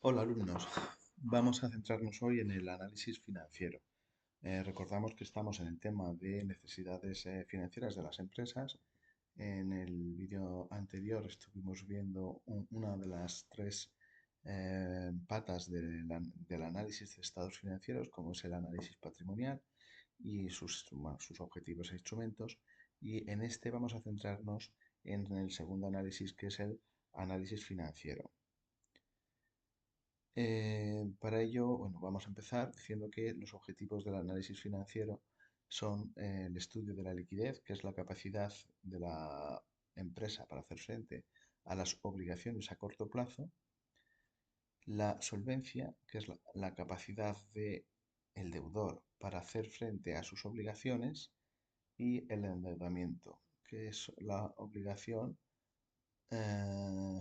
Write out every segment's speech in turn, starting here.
Hola alumnos, vamos a centrarnos hoy en el análisis financiero. Recordamos que estamos en el tema de necesidades financieras de las empresas. En el vídeo anterior estuvimos viendo una de las tres patas del análisis de estados financieros, como es el análisis patrimonial y sus objetivos e instrumentos. Y en este vamos a centrarnos en el segundo análisis, que es el análisis financiero. Para ello, bueno, vamos a empezar diciendo que los objetivos del análisis financiero son el estudio de la liquidez, que es la capacidad de la empresa para hacer frente a las obligaciones a corto plazo, la solvencia, que es la capacidad del deudor para hacer frente a sus obligaciones, y el endeudamiento, que es la obligación eh,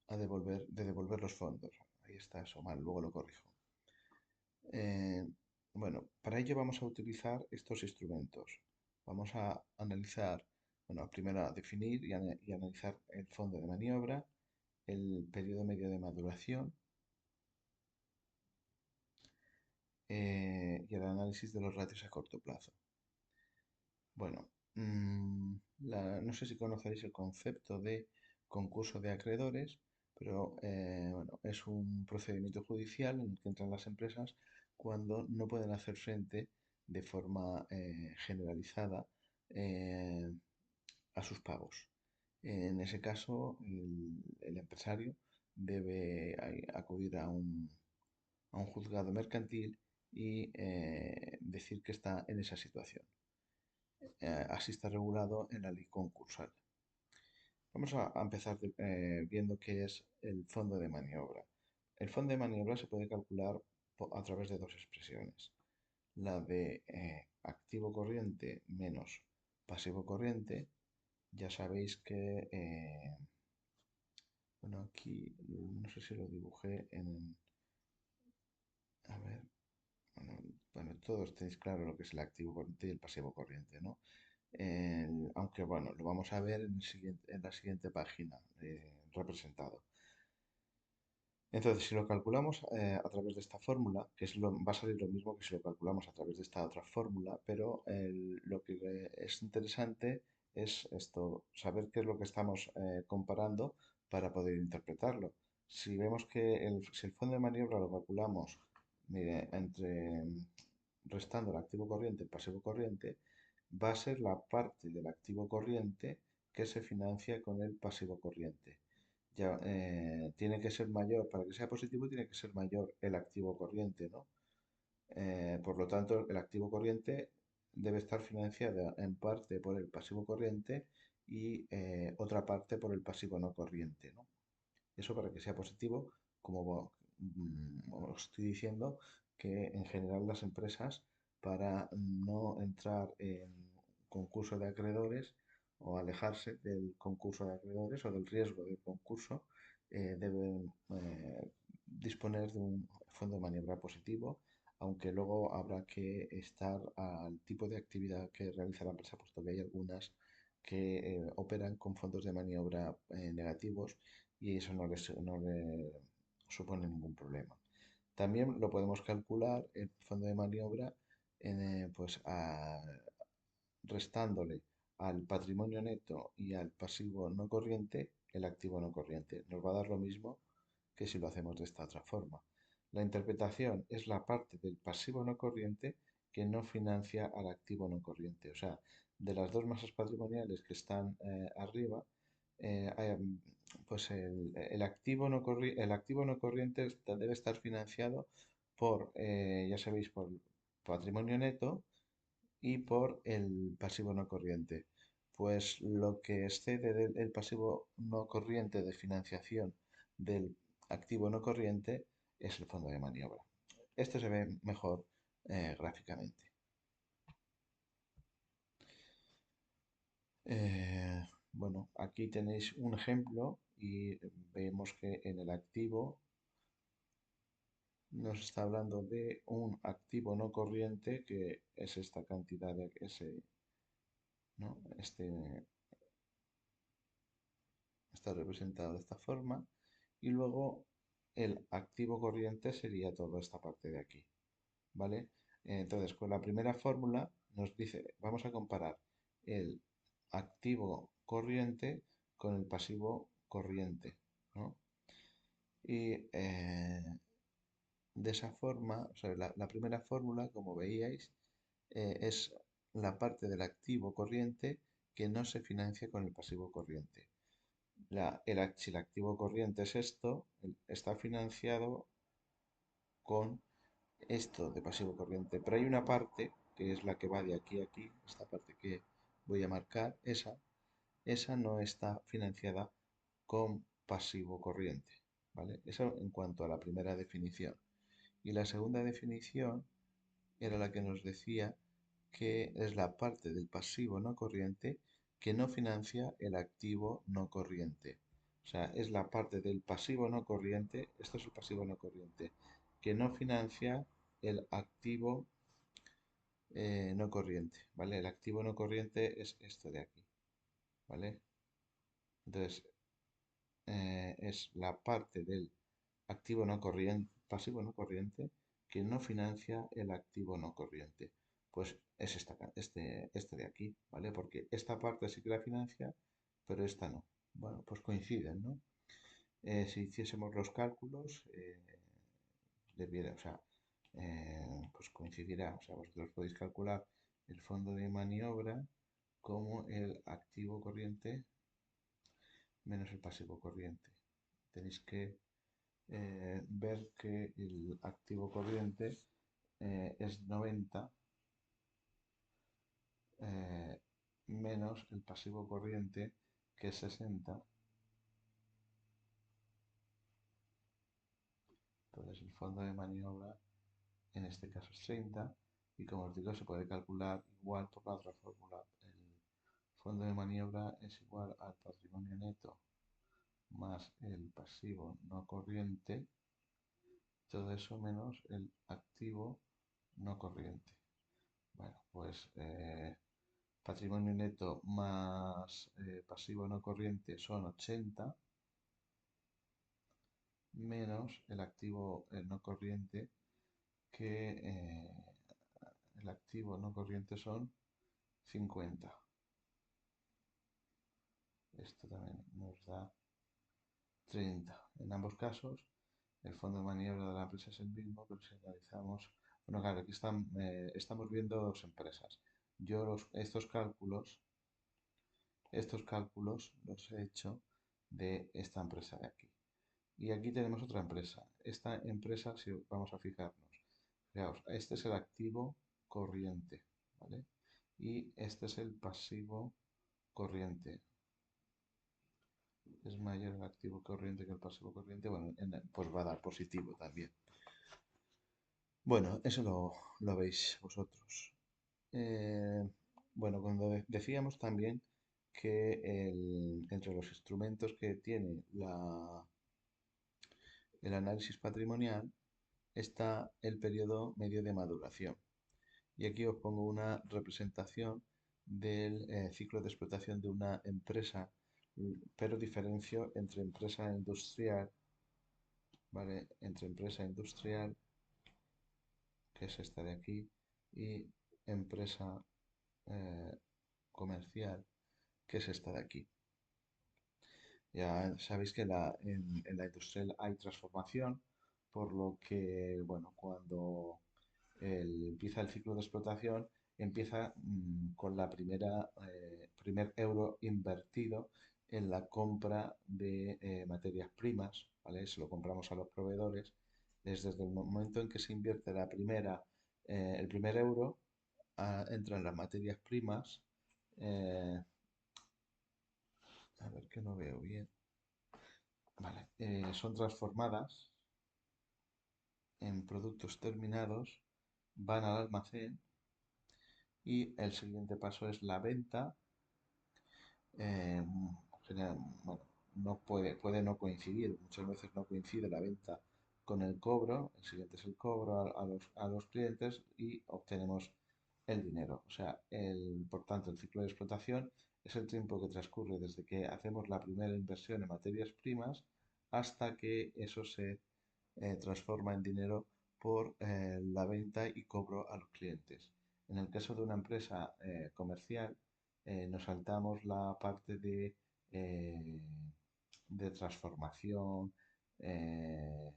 de devolver los fondos. Ahí está eso mal, luego lo corrijo. Eh, bueno, para ello vamos a utilizar estos instrumentos. Vamos a analizar, bueno, primero a definir y analizar el fondo de maniobra, el periodo medio de maduración y el análisis de los ratios a corto plazo. Bueno, no sé si conoceréis el concepto de concurso de acreedores, pero bueno, es un procedimiento judicial en el que entran las empresas cuando no pueden hacer frente de forma generalizada eh, a sus pagos. En ese caso, el empresario debe acudir a un juzgado mercantil y decir que está en esa situación. Así está regulado en la ley concursal. Vamos a empezar viendo qué es el fondo de maniobra. El fondo de maniobra se puede calcular a través de dos expresiones. La de activo corriente menos pasivo corriente. Ya sabéis que, bueno, aquí no sé si lo dibujé en, a ver, bueno, todos tenéis claro lo que es el activo corriente y el pasivo corriente, ¿no? Aunque bueno, lo vamos a ver en la siguiente página representado. Entonces, si lo calculamos a través de esta fórmula, va a salir lo mismo que si lo calculamos a través de esta otra fórmula, pero lo que es interesante es esto, saber qué es lo que estamos comparando para poder interpretarlo. Si vemos que si el fondo de maniobra lo calculamos restando el activo corriente y el pasivo corriente, va a ser la parte del activo corriente que se financia con el pasivo corriente. Ya, tiene que ser mayor, para que sea positivo, tiene que ser mayor el activo corriente, ¿no? Por lo tanto, el activo corriente debe estar financiado en parte por el pasivo corriente y otra parte por el pasivo no corriente, ¿no? Eso para que sea positivo, como os estoy diciendo, que en general las empresas, para no entrar en concurso de acreedores o alejarse del concurso de acreedores o del riesgo del concurso, deben disponer de un fondo de maniobra positivo, aunque luego habrá que estar al tipo de actividad que realiza la empresa, puesto que hay algunas que operan con fondos de maniobra negativos y eso no le supone ningún problema. También lo podemos calcular el fondo de maniobra pues restándole al patrimonio neto y al pasivo no corriente el activo no corriente. Nos va a dar lo mismo que si lo hacemos de esta otra forma. La interpretación es la parte del pasivo no corriente que no financia al activo no corriente. O sea, de las dos masas patrimoniales que están arriba, pues el activo no corriente debe estar financiado por, ya sabéis, por patrimonio neto y por el pasivo no corriente. Pues lo que excede del pasivo no corriente de financiación del activo no corriente es el fondo de maniobra. Esto se ve mejor gráficamente. Bueno, aquí tenéis un ejemplo y vemos que en el activo nos está hablando de un activo no corriente que es esta cantidad de ese, ¿no? Está representado de esta forma y luego el activo corriente sería toda esta parte de aquí, ¿vale? Entonces, con la primera fórmula nos dice, vamos a comparar el activo corriente con el pasivo corriente, ¿no? Y de esa forma, o sea, la primera fórmula, como veíais, es la parte del activo corriente que no se financia con el pasivo corriente. Si el activo corriente es esto, está financiado con esto de pasivo corriente. Pero hay una parte, que es la que va de aquí a aquí, esta parte que voy a marcar, esa no está financiada con pasivo corriente, ¿vale? Eso en cuanto a la primera definición. Y la segunda definición era la que nos decía que es la parte del pasivo no corriente que no financia el activo no corriente. O sea, es la parte del pasivo no corriente, esto es el pasivo no corriente, que no financia el activo no corriente, ¿vale? El activo no corriente es esto de aquí, ¿vale? Entonces, es la parte del activo no corriente, pasivo no corriente que no financia el activo no corriente. Pues es este de aquí, ¿vale? Porque esta parte sí que la financia, pero esta no. Bueno, pues coinciden, ¿no? Si hiciésemos los cálculos, o sea, pues coincidirá. O sea, vosotros podéis calcular el fondo de maniobra como el activo corriente menos el pasivo corriente. Tenéis que ver que el activo corriente es 90 eh, menos el pasivo corriente que es 60. Entonces el fondo de maniobra en este caso es 30 y como os digo se puede calcular igual por la otra fórmula. El fondo de maniobra es igual al patrimonio neto más el pasivo no corriente, todo eso menos el activo no corriente. Bueno, pues patrimonio neto más pasivo no corriente son 80, menos el activo no corriente, que el activo no corriente son 50. Esto también nos da 30. En ambos casos, el fondo de maniobra de la empresa es el mismo, pero si analizamos, bueno, claro, aquí estamos viendo dos empresas. Yo estos cálculos los he hecho de esta empresa de aquí. Y aquí tenemos otra empresa. Esta empresa, si vamos a fijarnos, fijaos, este es el activo corriente, ¿vale? Y este es el pasivo corriente. Es mayor el activo corriente que el pasivo corriente, bueno, pues va a dar positivo también. Bueno, eso lo veis vosotros. Eh, bueno, cuando decíamos también que entre los instrumentos que tiene el análisis patrimonial está el periodo medio de maduración. Y aquí os pongo una representación del ciclo de explotación de una empresa, pero diferencio entre empresa industrial, ¿vale? Entre empresa industrial, que es esta de aquí, y empresa eh, comercial, que es esta de aquí. Ya sabéis que en la industrial hay transformación, por lo que, bueno, cuando empieza el ciclo de explotación, empieza con primer euro invertido en la compra de materias primas, ¿vale? Se lo compramos a los proveedores. Desde el momento en que se invierte el primer euro, entran las materias primas. eh, a ver que no veo bien. Vale, son transformadas en productos terminados, van al almacén y el siguiente paso es la venta. eh, bueno, no puede no coincidir, muchas veces no coincide la venta con el cobro, el siguiente es el cobro a los clientes y obtenemos el dinero. O sea, por tanto, el ciclo de explotación es el tiempo que transcurre desde que hacemos la primera inversión en materias primas hasta que eso se transforma en dinero por la venta y cobro a los clientes. En el caso de una empresa comercial, nos saltamos la parte eh, de transformación, eh,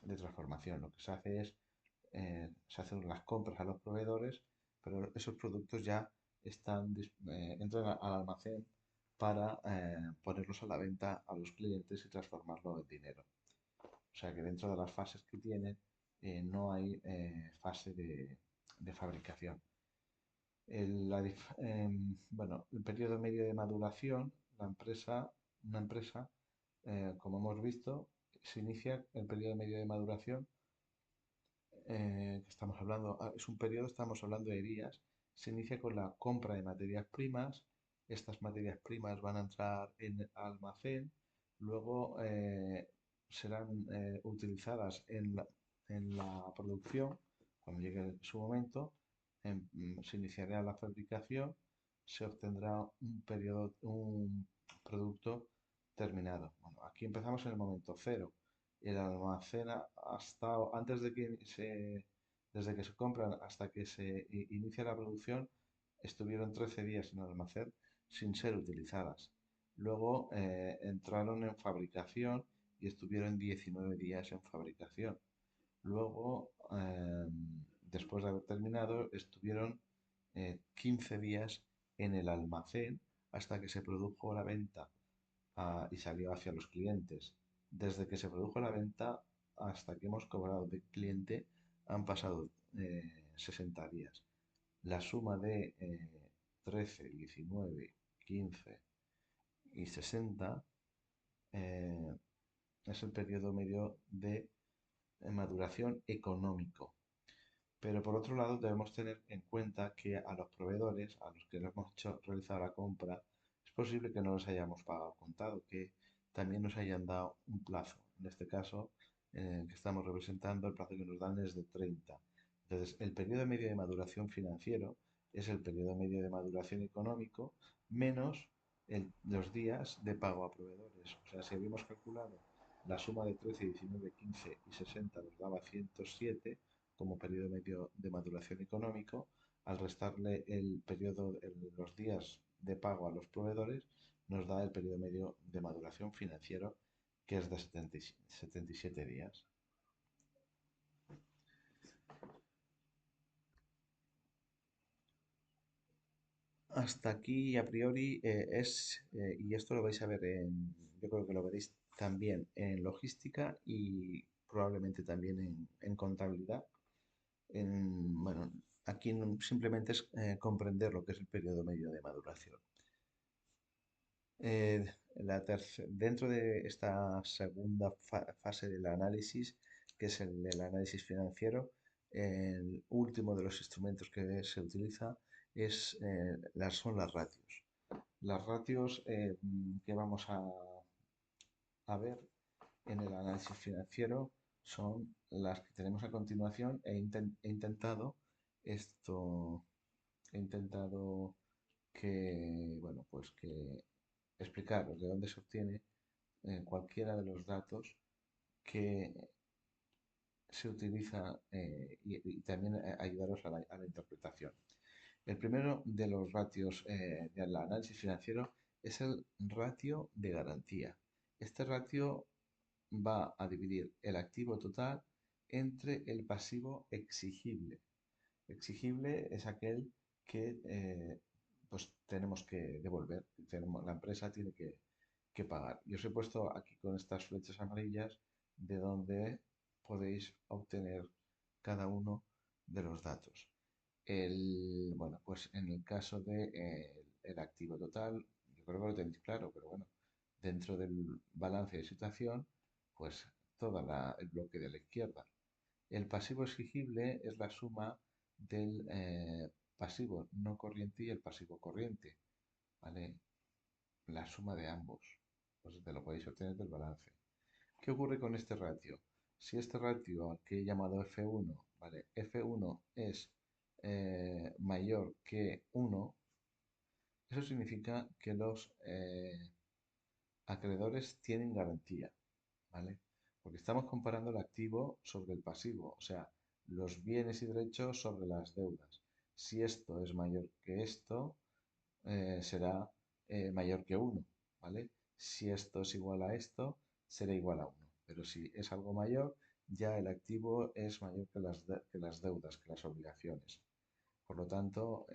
Lo que se hace es, se hacen las compras a los proveedores, pero esos productos ya entran al almacén para ponerlos a la venta a los clientes y transformarlo en dinero. O sea que dentro de las fases que tiene no hay fase de fabricación. Bueno, el periodo medio de maduración, una empresa, como hemos visto, se inicia el periodo medio de maduración que estamos hablando, es un periodo, estamos hablando de días, se inicia con la compra de materias primas, estas materias primas van a entrar en el almacén, luego serán utilizadas en la producción, cuando llegue su momento, se iniciará la fabricación, se obtendrá un producto terminado. Bueno, aquí empezamos en el momento cero. El almacén hasta antes de que desde que se compran hasta que se inicia la producción, estuvieron 13 días en el almacén sin ser utilizadas. Luego entraron en fabricación y estuvieron 19 días en fabricación. Luego, después de haber terminado, estuvieron 15 días en el almacén hasta que se produjo la venta y salió hacia los clientes. Desde que se produjo la venta hasta que hemos cobrado del cliente han pasado 60 días. La suma de 13, 19, 15 y 60 eh, es el periodo medio de maduración económico. Pero por otro lado debemos tener en cuenta que a los proveedores, a los que les hemos hecho realizar la compra, es posible que no les hayamos pagado contado, que también nos hayan dado un plazo. En este caso, que estamos representando, el plazo que nos dan es de 30. Entonces, el periodo medio de maduración financiero es el periodo medio de maduración económico menos los días de pago a proveedores. O sea, si habíamos calculado la suma de 13, 19, 15 y 60 nos daba 107 como periodo medio de maduración económico, al restarle los días de pago a los proveedores, nos da el periodo medio de maduración financiero, que es de 77 días. Hasta aquí, a priori, y esto lo vais a ver yo creo que lo veréis también en logística y probablemente también en contabilidad. Bueno, aquí simplemente es comprender lo que es el periodo medio de maduración. Eh, Dentro de esta segunda fase del análisis, que es el del análisis financiero, el último de los instrumentos que se utiliza son las ratios. Las ratios que vamos a ver en el análisis financiero son las que tenemos a continuación. Esto, he intentado bueno, pues que explicaros de dónde se obtiene cualquiera de los datos que se utiliza y también ayudaros a la interpretación. El primero de los ratios del análisis financiero es el ratio de garantía. Este ratio va a dividir el activo total entre el pasivo exigible. Exigible es aquel que pues tenemos que devolver, la empresa tiene que pagar. Y os he puesto aquí con estas flechas amarillas de donde podéis obtener cada uno de los datos. Bueno, pues en el caso de el activo total, yo creo que lo tenéis claro, pero bueno, dentro del balance de situación, pues todo el bloque de la izquierda. El pasivo exigible es la suma del pasivo no corriente y el pasivo corriente, ¿vale? La suma de ambos. Pues te lo podéis obtener del balance. ¿Qué ocurre con este ratio? Si este ratio que he llamado F1, ¿vale? F1 es mayor que 1, eso significa que los acreedores tienen garantía, ¿vale? porque estamos comparando el activo sobre el pasivo, o sea, los bienes y derechos sobre las deudas. Si esto es mayor que esto, será mayor que uno, ¿vale? Si esto es igual a esto, será igual a uno. Pero si es algo mayor, ya el activo es mayor que las deudas, que las obligaciones. Por lo tanto,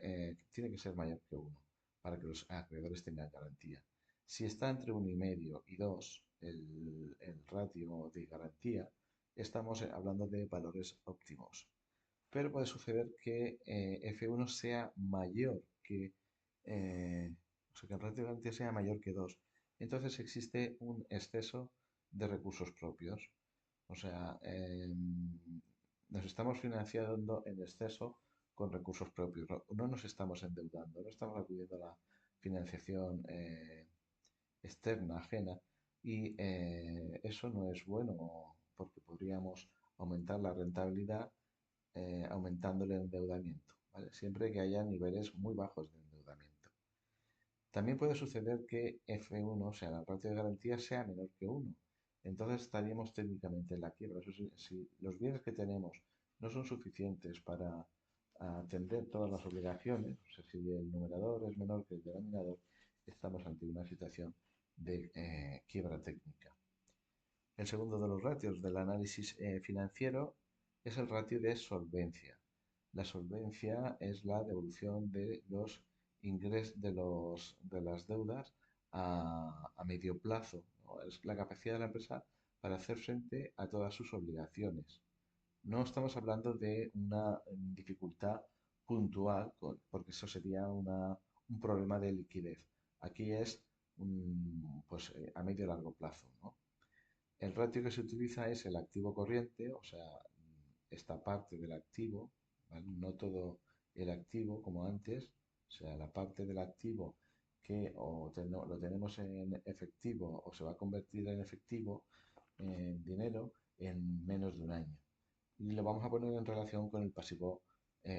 tiene que ser mayor que uno para que los acreedores tengan garantía. Si está entre 1,5 y 2 el ratio de garantía, estamos hablando de valores óptimos. Pero puede suceder que F1 sea mayor eh, o sea, que el ratio de garantía sea mayor que 2. Entonces existe un exceso de recursos propios. O sea, nos estamos financiando en exceso con recursos propios. No nos estamos endeudando, no estamos acudiendo a la financiación externa, ajena, y eso no es bueno porque podríamos aumentar la rentabilidad aumentando el endeudamiento, ¿vale? Siempre que haya niveles muy bajos de endeudamiento. También puede suceder que F1, o sea, la ratio de garantía, sea menor que uno. Entonces estaríamos técnicamente en la quiebra. Eso sí, si los bienes que tenemos no son suficientes para atender todas las obligaciones, o sea, si el numerador es menor que el denominador, estamos ante una situación de quiebra técnica. El segundo de los ratios del análisis financiero es el ratio de solvencia. La solvencia es la devolución de los ingresos de las deudas a medio plazo, ¿no? Es la capacidad de la empresa para hacer frente a todas sus obligaciones. No estamos hablando de una dificultad puntual, porque eso sería un problema de liquidez. Aquí es pues, a medio y largo plazo, ¿no? El ratio que se utiliza es el activo corriente, o sea, esta parte del activo, ¿vale? No todo el activo como antes, o sea, la parte del activo que lo tenemos en efectivo o se va a convertir en efectivo, en dinero, en menos de un año. Y lo vamos a poner en relación con el pasivo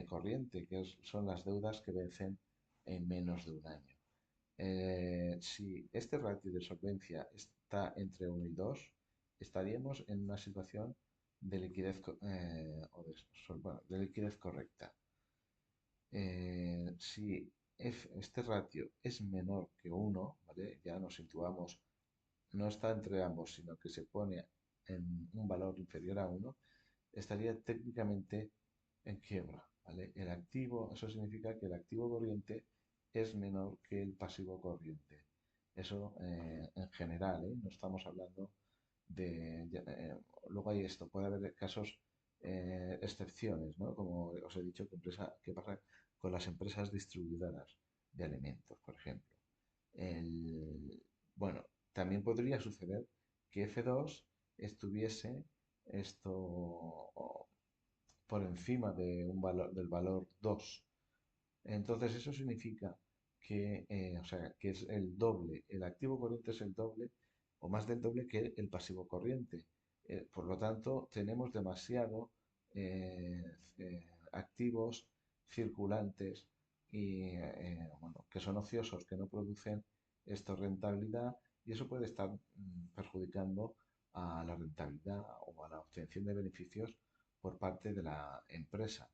corriente, son las deudas que vencen en menos de un año. Si este ratio de solvencia está entre 1 y 2, estaríamos en una situación de liquidez, bueno, de liquidez correcta. Si este ratio es menor que 1, ¿vale? Ya nos situamos, no está entre ambos, sino que se pone en un valor inferior a 1, estaría técnicamente en quiebra, ¿vale? El activo, eso significa que el activo corriente es menor que el pasivo corriente. Eso en general, ¿eh? No estamos hablando luego hay esto, puede haber casos, excepciones, ¿no? Como os he dicho, que pasa con las empresas distribuidoras de alimentos, por ejemplo. Bueno, también podría suceder que F2 estuviese esto por encima de del valor 2. Entonces eso significa que, o sea, que es el doble, el activo corriente es el doble o más del doble que el pasivo corriente. Por lo tanto, tenemos demasiado activos circulantes y bueno, que son ociosos, que no producen esta rentabilidad y eso puede estar perjudicando a la rentabilidad o a la obtención de beneficios por parte de la empresa.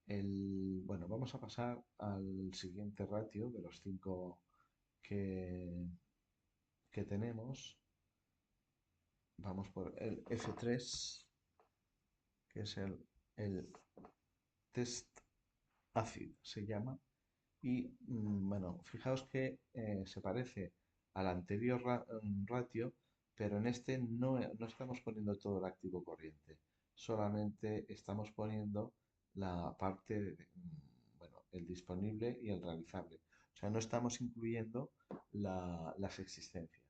Bueno, vamos a pasar al siguiente ratio de los cinco que, que tenemos. Vamos por el F3, que es el test ácido, se llama. Y bueno, fijaos que se parece al anterior ratio, pero en este no estamos poniendo todo el activo corriente, solamente estamos poniendo la parte, bueno, el disponible y el realizable. O sea, no estamos incluyendo las existencias.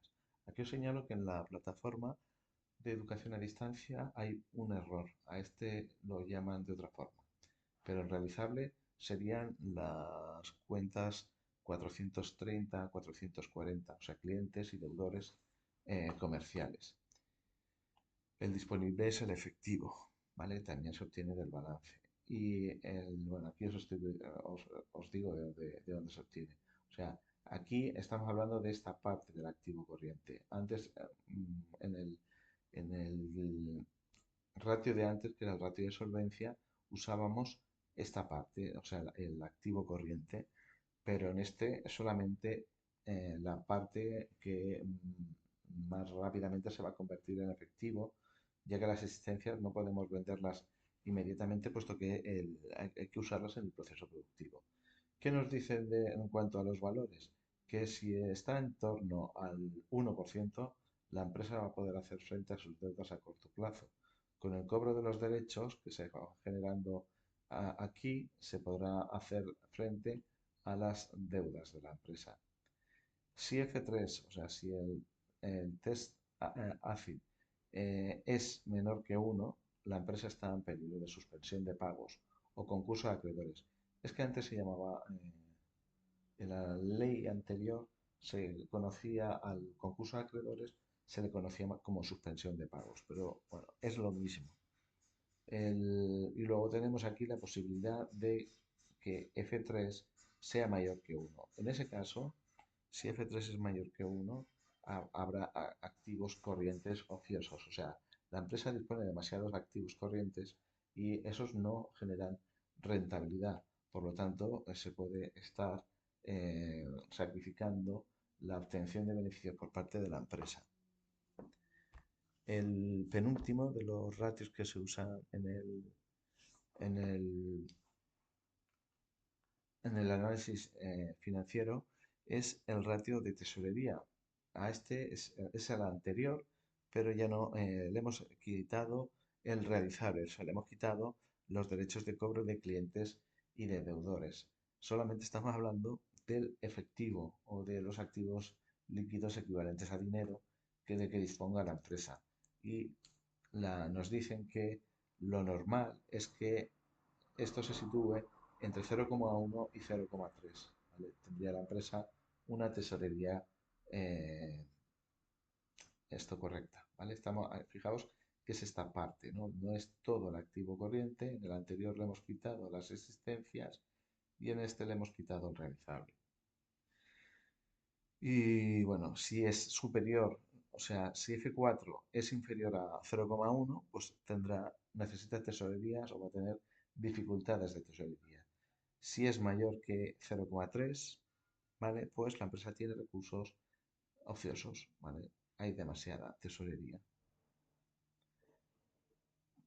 Aquí os señalo que en la plataforma de educación a distancia hay un error. A este lo llaman de otra forma, pero el realizable serían las cuentas 430, 440, o sea, clientes y deudores comerciales. El disponible es el efectivo, ¿vale? También se obtiene del balance. Y bueno, aquí os digo de dónde se obtiene. O sea, aquí estamos hablando de esta parte del activo corriente. Antes, En el ratio de antes, que era el ratio de solvencia, usábamos esta parte, o sea, el activo corriente, pero en este solamente la parte que más rápidamente se va a convertir en efectivo, ya que las existencias no podemos venderlas inmediatamente, puesto que hay que usarlas en el proceso productivo. ¿Qué nos dicen en cuanto a los valores? Que si está en torno al 1%, la empresa va a poder hacer frente a sus deudas a corto plazo. Con el cobro de los derechos que se va generando aquí, se podrá hacer frente a las deudas de la empresa. Si F3, o sea, si el test ACID es menor que 1, la empresa está en peligro de suspensión de pagos o concurso de acreedores. Es que antes se llamaba, en la ley anterior se conocía al concurso de acreedores, se le conocía como suspensión de pagos, pero bueno, es lo mismo. Y luego tenemos aquí la posibilidad de que F3 sea mayor que 1. En ese caso, si F3 es mayor que 1, habrá activos corrientes ociosos. O sea, la empresa dispone de demasiados activos corrientes y esos no generan rentabilidad. Por lo tanto, se puede estar sacrificando la obtención de beneficios por parte de la empresa. El penúltimo de los ratios que se usan en el, en el análisis financiero es el ratio de tesorería. A este es el anterior, pero ya no le hemos quitado el realizable, o sea, le hemos quitado los derechos de cobro de clientes y de deudores. Solamente estamos hablando del efectivo o de los activos líquidos equivalentes a dinero de que disponga la empresa. Y nos dicen que lo normal es que esto se sitúe entre 0,1 y 0,3. ¿Vale? Tendría la empresa una tesorería eh, esto correcta. ¿Vale? Fijaos que es esta parte, ¿no? No es todo el activo corriente. En el anterior le hemos quitado las existencias y en este le hemos quitado el realizable. Y bueno, si es superior, o sea, si F4 es inferior a 0,1, pues necesita tesorerías o va a tener dificultades de tesorería. Si es mayor que 0,3, ¿vale? Pues la empresa tiene recursos ociosos, ¿vale? Hay demasiada tesorería.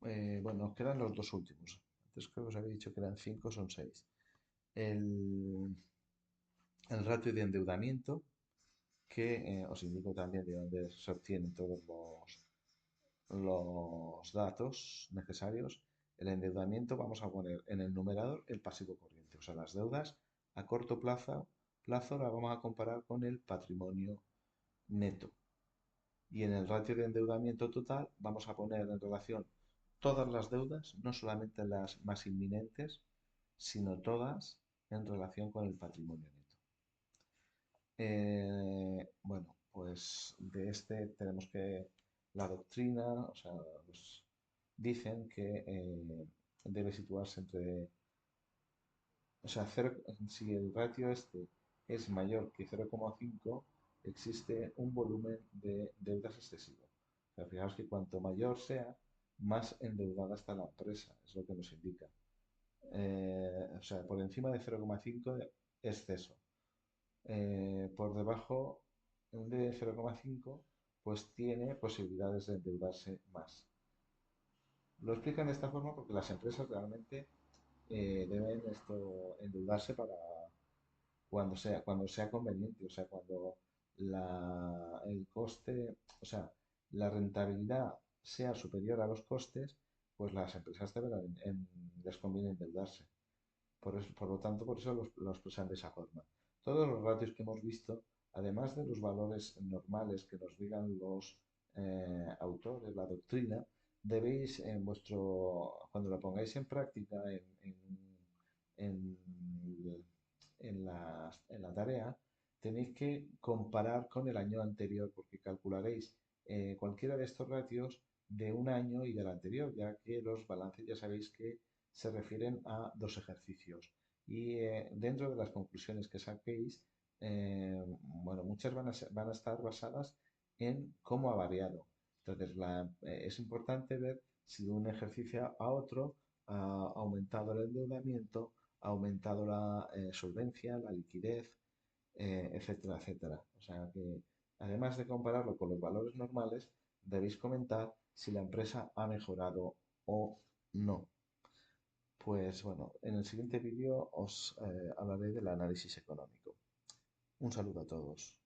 Bueno, nos quedan los dos últimos. Antes creo que os había dicho que eran 5, son 6. El, el ratio de endeudamiento, que os indico también de dónde se obtienen todos los datos necesarios. El endeudamiento vamos a poner en el numerador el pasivo corriente, o sea, las deudas a corto plazo la vamos a comparar con el patrimonio neto. Y en el ratio de endeudamiento total vamos a poner en relación todas las deudas, no solamente las más inminentes, sino todas en relación con el patrimonio neto. Bueno, pues de este tenemos que la doctrina, o sea, pues dicen que debe situarse entre, o sea, si el ratio este es mayor que 0,5, existe un volumen de deudas excesivo. O sea, fijaos que cuanto mayor sea, más endeudada está la empresa, es lo que nos indica. O sea, por encima de 0,5 exceso. Por debajo de 0,5, pues tiene posibilidades de endeudarse más. Lo explican de esta forma porque las empresas realmente deben endeudarse para cuando sea conveniente, o sea, cuando el coste, o sea, la rentabilidad sea superior a los costes, pues las empresas les conviene endeudarse. Por lo tanto, por eso los expresan de esa forma. Todos los ratios que hemos visto, además de los valores normales que nos digan los autores, la doctrina, debéis cuando lo pongáis en práctica en, en la tarea, tenéis que comparar con el año anterior, porque calcularéis cualquiera de estos ratios de un año y del anterior, ya que los balances ya sabéis que se refieren a dos ejercicios. Y dentro de las conclusiones que saquéis, bueno, muchas van a estar basadas en cómo ha variado. Entonces, es importante ver si de un ejercicio a otro ha aumentado el endeudamiento, ha aumentado la solvencia, la liquidez, etcétera, etcétera. O sea que, además de compararlo con los valores normales, debéis comentar si la empresa ha mejorado o no. Pues bueno, en el siguiente vídeo os hablaré del análisis económico. Un saludo a todos.